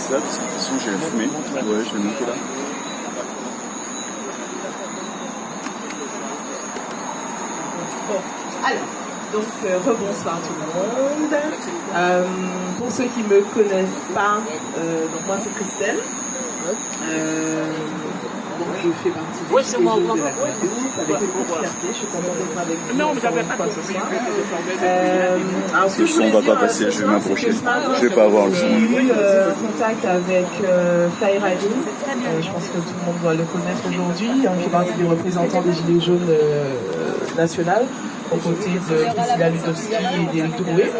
ça, parce que de toute façon j'ai fumé. Ouais, je vais monter là. Alors, donc rebonsoir tout le monde. Pour ceux qui ne me connaissent pas, donc moi c'est Christelle. Donc je fais partie du jeu de la Guadeloupe avec beaucoup de fierté. Je suis contente d'être avec vous. Non, mais j'avais pas ce soir. Le son va pas passer, je vais m'approcher. Je vais pas avoir le son. J'ai eu contact avec Fly Riding. Je pense que tout le monde doit le connaître aujourd'hui. Je fais partie des représentants des Gilets jaunes nationales, aux côtés de Priscilla Ludowski et d'Éric Drouet.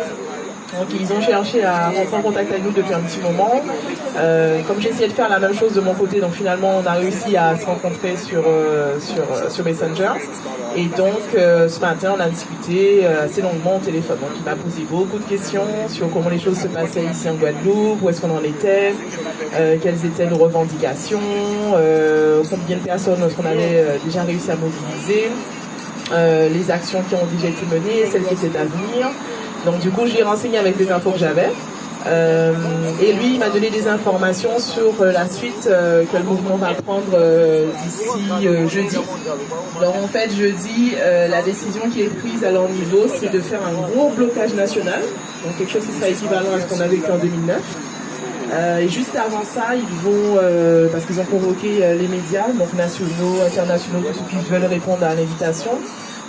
Donc ils ont cherché à rentrer en contact avec nous depuis un petit moment. Comme j'ai essayé de faire la même chose de mon côté, donc finalement on a réussi à se rencontrer sur Messenger. Et donc ce matin on a discuté assez longuement au téléphone. Donc il m'a posé beaucoup de questions sur comment les choses se passaient ici en Guadeloupe, où est-ce qu'on en était, quelles étaient nos revendications, combien de personnes est-ce qu'on avait déjà réussi à mobiliser, les actions qui ont déjà été menées, celles qui étaient à venir. Donc du coup, je l'ai renseigné avec les infos que j'avais. Et lui, il m'a donné des informations sur la suite que le mouvement va prendre d'ici jeudi. Alors en fait, jeudi, la décision qui est prise à leur niveau, c'est de faire un gros blocage national. Donc quelque chose qui sera équivalent à ce qu'on a vécu en 2009. Et juste avant ça, ils vont, parce qu'ils ont convoqué les médias, donc nationaux, internationaux, tous ceux qui veulent répondre à l'invitation,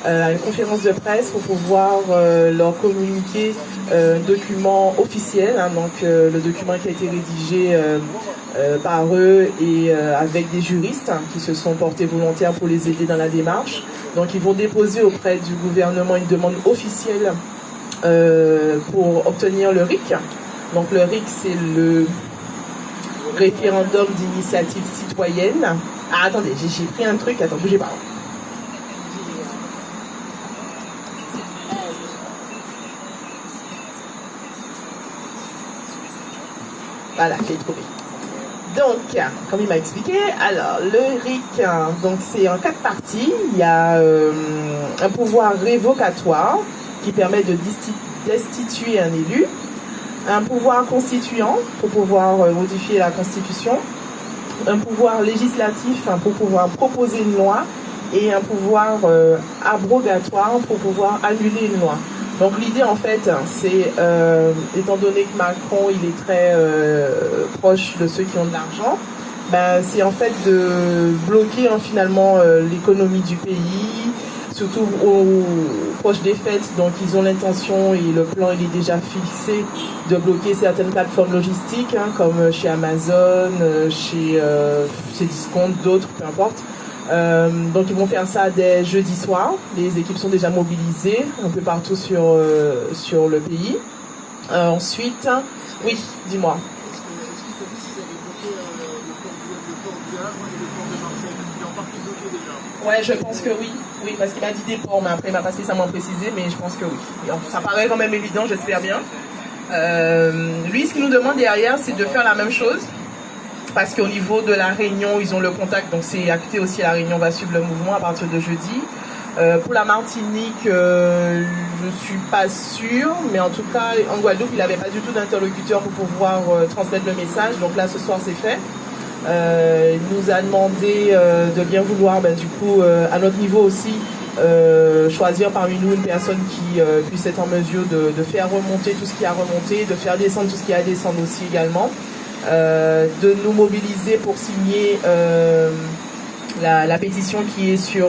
à une conférence de presse pour pouvoir leur communiquer un document officiel, hein, donc le document qui a été rédigé par eux et avec des juristes hein, qui se sont portés volontaires pour les aider dans la démarche. Donc ils vont déposer auprès du gouvernement une demande officielle pour obtenir le RIC. Donc le RIC, c'est le référendum d'initiative citoyenne. Ah attendez, j'ai pris un truc, attends, bougez pas. Voilà, je l'ai trouvé. Donc, comme il m'a expliqué, alors le RIC, donc c'est en 4 parties. Il y a un pouvoir révocatoire qui permet de destituer un élu, un pouvoir constituant pour pouvoir modifier la Constitution, un pouvoir législatif pour pouvoir proposer une loi et un pouvoir abrogatoire pour pouvoir annuler une loi. Donc l'idée en fait, c'est, étant donné que Macron il est très proche de ceux qui ont de l'argent, ben, c'est en fait de bloquer finalement l'économie du pays, surtout proche des fêtes. Donc ils ont l'intention et le plan il est déjà fixé de bloquer certaines plateformes logistiques hein, comme chez Amazon, chez Discount, d'autres, peu importe. Donc ils vont faire ça dès jeudi soir. Les équipes sont déjà mobilisées un peu partout sur le pays. Ensuite, oui, dis-moi. Ouais, je pense que oui. Oui, parce qu'il m'a dit des ports, mais après il m'a pas spécialement précisé, mais je pense que oui. Ça paraît quand même évident, j'espère bien. Lui, ce qu'il nous demande derrière, c'est de faire la même chose. Parce qu'au niveau de la Réunion, ils ont le contact, donc c'est acté aussi, la Réunion va suivre le mouvement à partir de jeudi. Pour la Martinique, je suis pas sûre, mais en tout cas, en Guadeloupe, il n'avait pas du tout d'interlocuteur pour pouvoir transmettre le message, donc là, ce soir, c'est fait. Il nous a demandé de bien vouloir, du coup, à notre niveau aussi, choisir parmi nous une personne qui puisse être en mesure de faire remonter tout ce qui a remonté, de faire descendre tout ce qui a à descendre aussi également. De nous mobiliser pour signer la pétition qui est sur